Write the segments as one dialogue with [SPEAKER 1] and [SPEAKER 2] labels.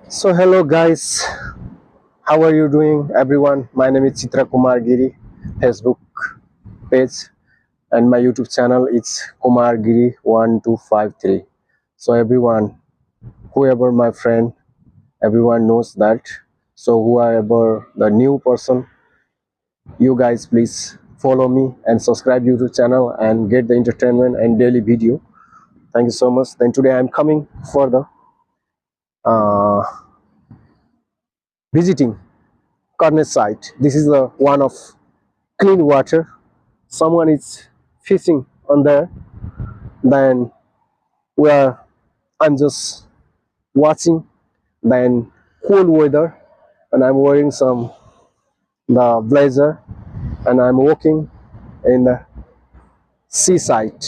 [SPEAKER 1] So hello guys, how are you doing everyone? My name is Chitra Kumar Giri, Facebook page and my YouTube channel is Kumar Giri 1253. So everyone, whoever my friend, everyone knows that. So whoever the new person, you guys please follow me and subscribe YouTube channel and get the entertainment and daily video. Thank you so much. Then today I'm coming for the uh, visiting Cornet site. This is the one of clean water. Someone is fishing on there. Then we are I'm just watching. Then cool weather, and I'm wearing some the blazer, and I'm walking in the seaside.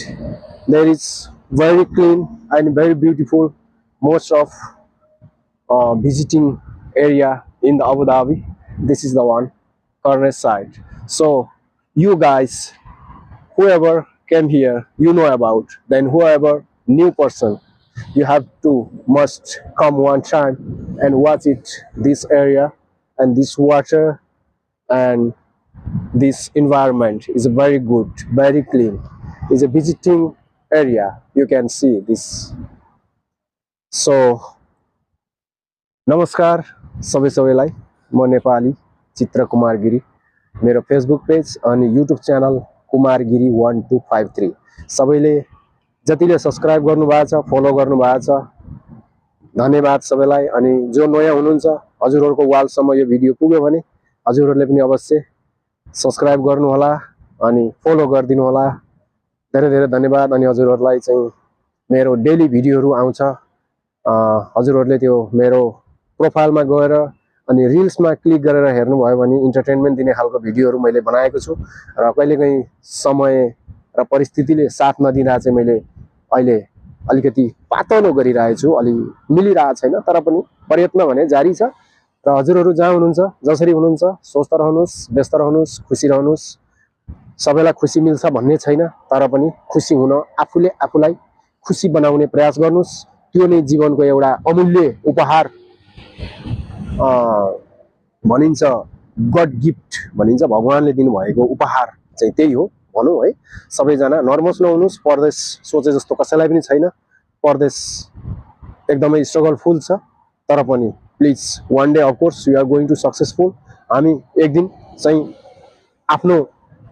[SPEAKER 1] There is very clean and very beautiful. Most of visiting area in the Abu Dhabi. This is the one corner side. So you guys, whoever came here, you know about. Then whoever new person, you have to must come one time and watch it. This area and this water and this environment is very good, very clean. It's a visiting area. You can see this. So नमस्कार सबैलाई म नेपाली चित्र कुमार गिरी मेरो Facebook page अनि YouTube channel Kumar Giri 1253 सबैले जतिले subscribe गर्नुभएको छ फलो गर्नुभएको छ धन्यवाद सबैलाई अनि जो नयाँ हुनुहुन्छ हजुरहरुको वालसम्म यो भिडियो पुग्यो भने हजुरहरुले पनि अवश्य सब्स्क्राइब गर्नु होला अनि फलो गरिदिनु होला धेरै धेरै धन्यवाद अनि हजुरहरुलाई चाहिँ मेरो डेली भिडियोहरु आउँछ हजुरहरुले त्यो मेरो प्रोफाइलमा गएर अनि रिल्समा क्लिक गरेर हेर्नुभयो भने इन्टरटेनमेन्ट दिने खालको भिडियोहरु मैले बनाएको छु र कहिलेकाहीँ समय र परिस्थितिले साथ नदिँदा चाहिँ मैले अहिले अलिकति पातलो गरिरहेको छु अलि मिलिरहेको छैन तर पनि प्रयत्न भने जारी छ र हजुरहरु जहाँ हुनुहुन्छ जसरी हुनुहुन्छ स्वस्थ रहनुस् व्यस्त रहनुस् खुसी रहनुस् सबैलाई खुसी मिल्छ भन्ने छैन तर पनि खुसी हुन आफूले आफूलाई खुसी बनाउने प्रयास गर्नुस् त्यो नै जीवनको एउटा अमूल्य उपहार भनिन्छ गड गिफ्ट भनिन्छ भगवानले दिनुभएको उपहार चाहिँ त्यही हो भनौं है सबैजना नर्भस नहुनुस् परदेश सोचे जस्तो कसैलाई पनि छैन परदेश एकदमै स्ट्रगलफुल छ तर पनि please one day of course you are going to successful हामी एक दिन चाहिँ आफ्नो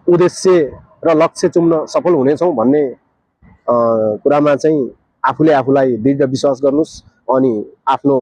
[SPEAKER 1] उद्देश्य र लक्ष्य चुम्न सफल हुनेछौं भन्ने कुरामा चाहिँ आफूले आफूलाई दृढ विश्वास गर्नुस् अनि आफ्नो